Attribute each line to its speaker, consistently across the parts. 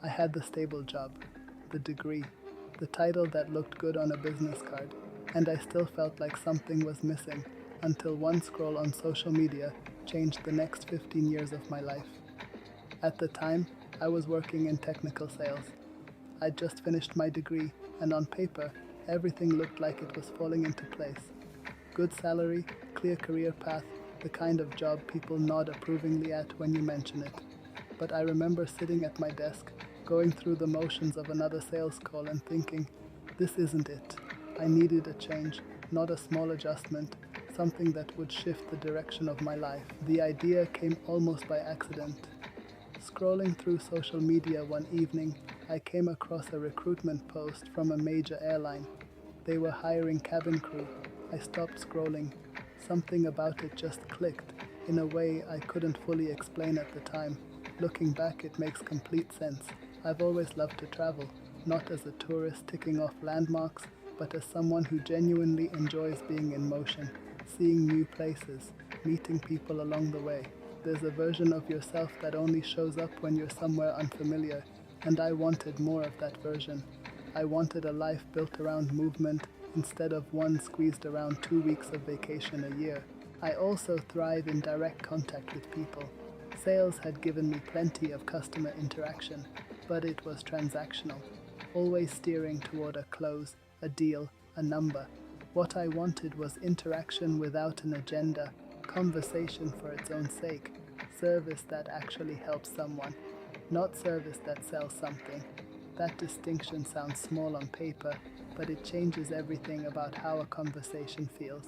Speaker 1: I had the stable job, the degree, the title that looked good on a business card, and I still felt like something was missing until one scroll on social media changed the next 15 years of my life. At the time, I was working in technical sales. I'd just finished my degree, and on paper, everything looked like it was falling into place. Good salary, clear career path, the kind of job people nod approvingly at when you mention it. But I remember sitting at my desk, going through the motions of another sales call and thinking, this isn't it. I needed a change, not a small adjustment, something that would shift the direction of my life. The idea came almost by accident. Scrolling through social media one evening, I came across a recruitment post from a major airline. They were hiring cabin crew. I stopped scrolling. Something about it just clicked, in a way I couldn't fully explain at the time. Looking back, it makes complete sense. I've always loved to travel, not as a tourist ticking off landmarks, but as someone who genuinely enjoys being in motion, seeing new places, meeting people along the way. There's a version of yourself that only shows up when you're somewhere unfamiliar, and I wanted more of that version. I wanted a life built around movement instead of one squeezed around 2 weeks of vacation a year. I also thrive in direct contact with people. Sales had given me plenty of customer interaction, but it was transactional, always steering toward a close, a deal, a number. What I wanted was interaction without an agenda, conversation for its own sake, service that actually helps someone, not service that sells something. That distinction sounds small on paper, but it changes everything about how a conversation feels,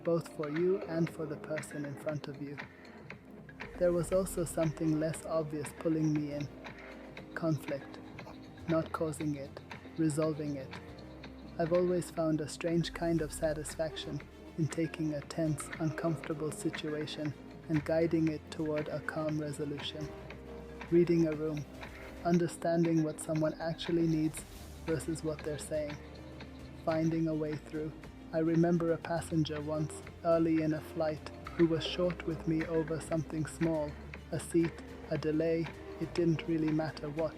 Speaker 1: both for you and for the person in front of you. There was also something less obvious pulling me in: conflict. Not causing it, resolving it. I've always found a strange kind of satisfaction in taking a tense, uncomfortable situation and guiding it toward a calm resolution. Reading a room, understanding what someone actually needs versus what they're saying, finding a way through. I remember a passenger once, early in a flight, who was short with me over something small, a seat, a delay. It didn't really matter what.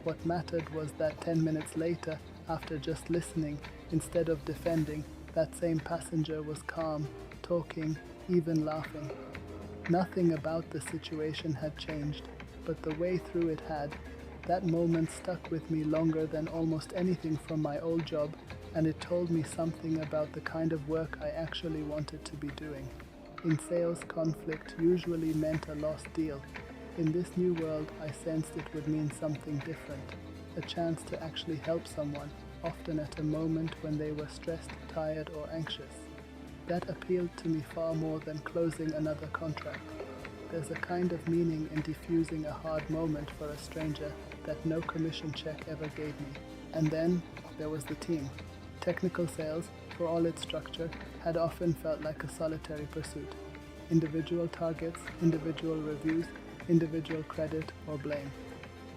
Speaker 1: What mattered was that 10 minutes later, after just listening, instead of defending, that same passenger was calm, talking, even laughing. Nothing about the situation had changed, but the way through it had. That moment stuck with me longer than almost anything from my old job, and it told me something about the kind of work I actually wanted to be doing. In sales, conflict usually meant a lost deal. In this new world, I sensed it would mean something different, a chance to actually help someone, often at a moment when they were stressed, tired, or anxious. That appealed to me far more than closing another contract. There's a kind of meaning in diffusing a hard moment for a stranger that no commission check ever gave me. And then there was the team. Technical sales, for all its structure, had often felt like a solitary pursuit. Individual targets, individual reviews, individual credit or blame.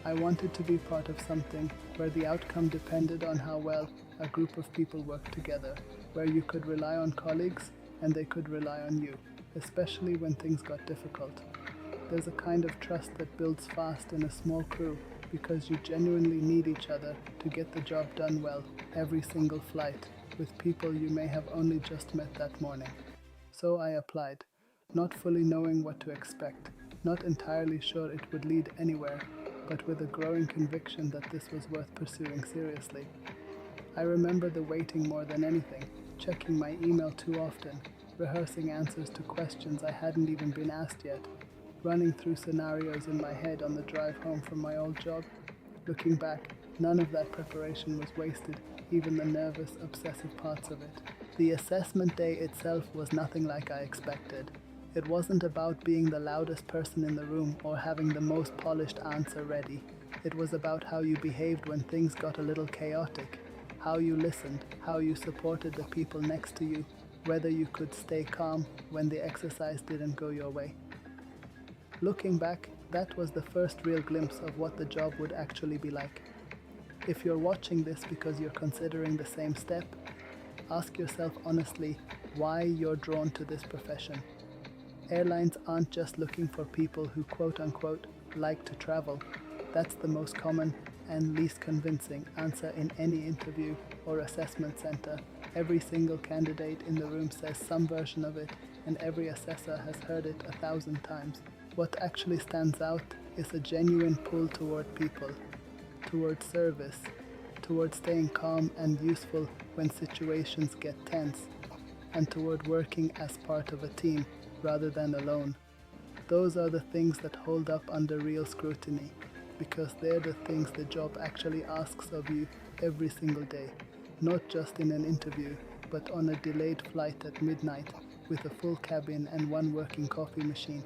Speaker 1: I wanted to be part of something where the outcome depended on how well a group of people worked together, where you could rely on colleagues and they could rely on you, especially when things got difficult. There's a kind of trust that builds fast in a small crew because you genuinely need each other to get the job done well every single flight, with people you may have only just met that morning. So I applied, not fully knowing what to expect, not entirely sure it would lead anywhere, but with a growing conviction that this was worth pursuing seriously. I remember the waiting more than anything, checking my email too often, rehearsing answers to questions I hadn't even been asked yet, running through scenarios in my head on the drive home from my old job. Looking back, none of that preparation was wasted, even the nervous, obsessive parts of it. The assessment day itself was nothing like I expected. It wasn't about being the loudest person in the room or having the most polished answer ready. It was about how you behaved when things got a little chaotic, how you listened, how you supported the people next to you, whether you could stay calm when the exercise didn't go your way. Looking back, that was the first real glimpse of what the job would actually be like. If you're watching this because you're considering the same step, ask yourself honestly why you're drawn to this profession. Airlines aren't just looking for people who quote unquote like to travel. That's the most common and least convincing answer in any interview or assessment center. Every single candidate in the room says some version of it, and every assessor has heard it 1,000 times. What actually stands out is a genuine pull toward people, toward service, toward staying calm and useful when situations get tense, and toward working as part of a team rather than alone. Those are the things that hold up under real scrutiny, because they're the things the job actually asks of you every single day, not just in an interview, but on a delayed flight at midnight with a full cabin and one working coffee machine.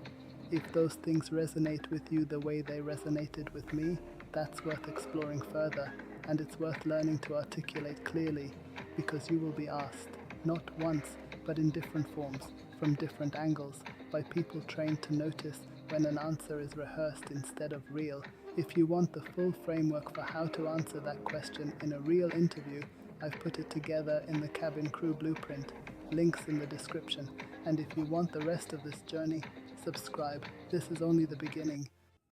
Speaker 1: If those things resonate with you the way they resonated with me, that's worth exploring further, and it's worth learning to articulate clearly, because you will be asked, not once, but in different forms, from different angles, by people trained to notice when an answer is rehearsed instead of real. If you want the full framework for how to answer that question in a real interview, I've put it together in the Cabin Crew Blueprint, links in the description. And if you want the rest of this journey, subscribe. This is only the beginning.